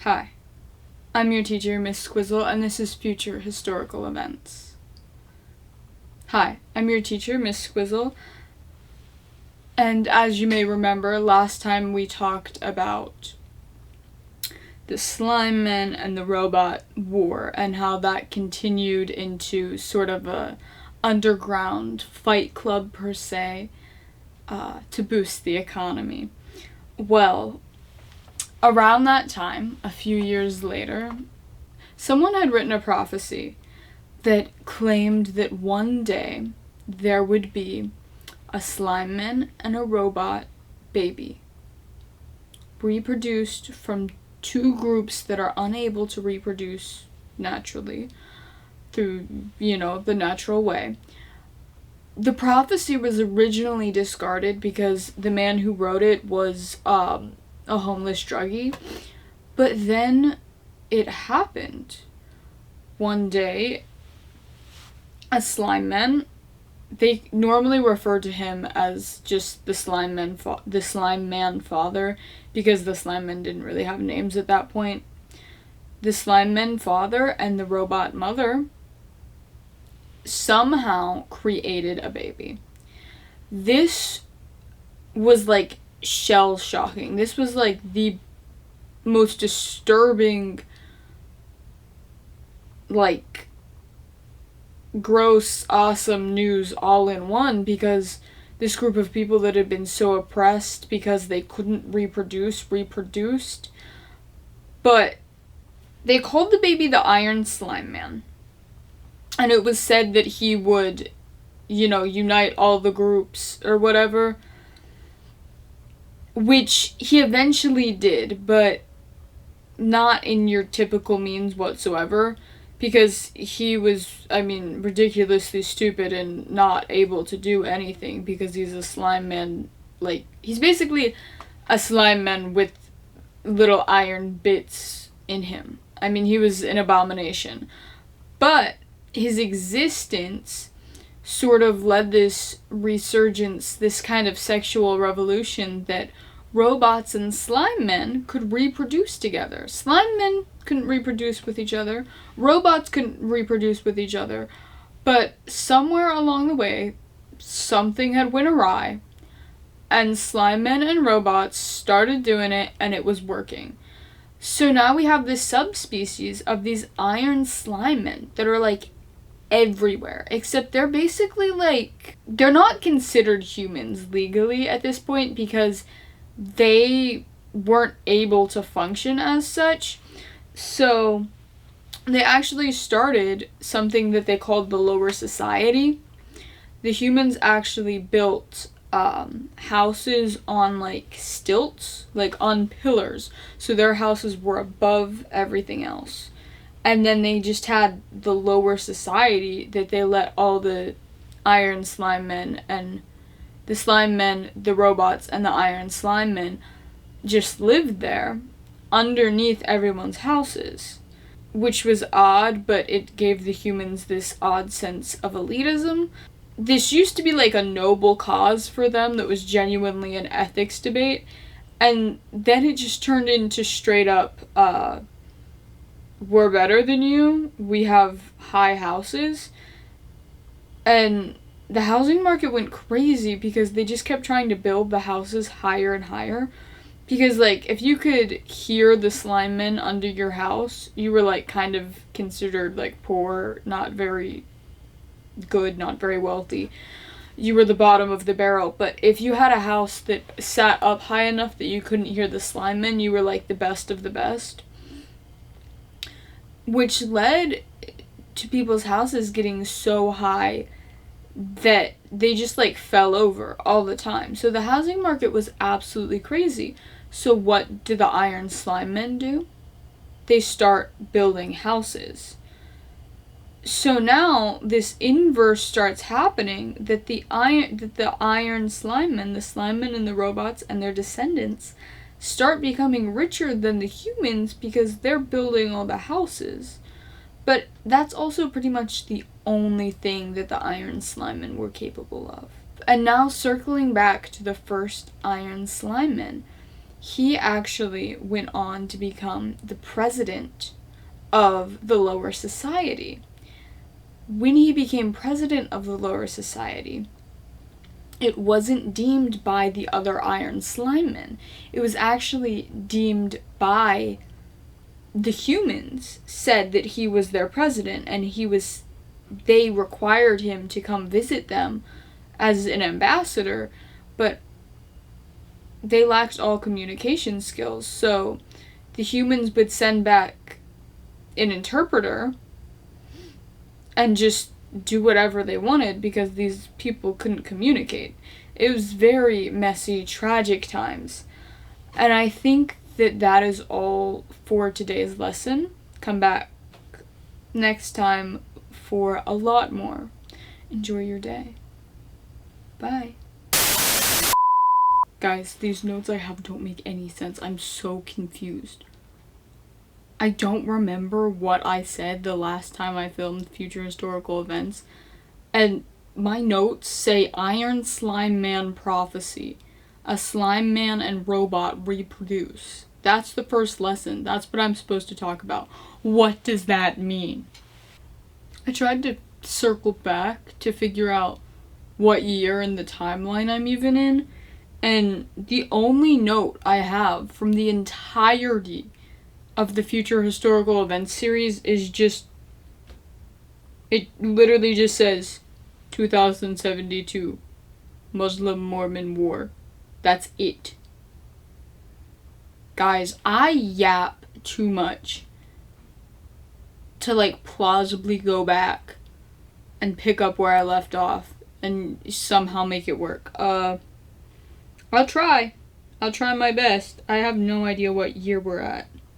Hi, I'm your teacher, Miss Squizzle, and this is Future Historical Events. Hi, I'm your teacher, Miss Squizzle, and as you may remember, last time we talked about the Slimeman and the robot war and how that continued into sort of a underground fight club per se to boost the economy. Well, around that time, a few years later, someone had written a prophecy that claimed that one day there would be a Slimeman and a robot baby reproduced from two groups that are unable to reproduce naturally through, the natural way. The prophecy was originally discarded because the man who wrote it was a homeless druggie, but then it happened. One day, a Slimeman, they normally refer to him as just the Slime Man father, because the Slimeman didn't really have names at that point. The Slimeman father and the robot mother somehow created a baby. This was like shell shocking. This was like the most disturbing, like, gross, awesome news all in one, because this group of people that had been so oppressed because they couldn't reproduced. But they called the baby the Iron Slime Man. And it was said that he would, unite all the groups or whatever. Which he eventually did, but not in your typical means whatsoever. Because he was, ridiculously stupid and not able to do anything because he's a slime man. Like, he's basically a slime man with little iron bits in him. He was an abomination. But his existence sort of led this resurgence, this kind of sexual revolution that robots and slime men could reproduce together. Slime men couldn't reproduce with each other. Robots couldn't reproduce with each other. But somewhere along the way, something had went awry, and slime men and robots started doing it, and it was working. So now we have this subspecies of these iron slime men that are like everywhere, except they're basically like, they're not considered humans legally at this point because they weren't able to function as such. So they actually started something that they called the lower society. The humans actually built houses on like stilts, like on pillars, so their houses were above everything else. And then they just had the lower society that they let all the iron slime men and the slime men, the robots, and the iron slime men just lived there underneath everyone's houses, which was odd, but it gave the humans this odd sense of elitism. This used to be like a noble cause for them that was genuinely an ethics debate, and then it just turned into straight up, we're better than you, we have high houses, and the housing market went crazy because they just kept trying to build the houses higher and higher. Because, like, if you could hear the slime men under your house, you were, like, kind of considered, like, poor, not very good, not very wealthy. You were the bottom of the barrel. But if you had a house that sat up high enough that you couldn't hear the slime men, you were, like, the best of the best. Which led to people's houses getting so high that they just, like, fell over all the time. So the housing market was absolutely crazy. So what do the iron slime men do? They start building houses. So now this inverse starts happening, that the iron slime men, the slime men and the robots and their descendants, start becoming richer than the humans because they're building all the houses. But that's also pretty much the only thing that the iron slime men were capable of. And now circling back to the first iron slime man, he actually went on to become the president of the lower society. When he became president of the lower society, it wasn't deemed by the other Iron Slimemen. It was actually deemed by the humans, said that he was their president, and they required him to come visit them as an ambassador, but they lacked all communication skills, so the humans would send back an interpreter and just do whatever they wanted because these people couldn't communicate. It was very messy, tragic times. And I think that is all for today's lesson. Come back next time for a lot more. Enjoy your day. Bye. Guys, these notes I have don't make any sense. I'm so confused. I don't remember what I said the last time I filmed future historical events, and my notes say Iron Slime Man prophecy. A slime man and robot reproduce. That's the first lesson. That's what I'm supposed to talk about. What does that mean? I tried to circle back to figure out what year in the timeline I'm even in, and the only note I have from the entirety of the future historical events series is just, it literally just says 2072 Muslim Mormon War. That's it. Guys, I yap too much to plausibly go back and pick up where I left off and somehow make it work. I'll try my best. I have no idea what year we're at.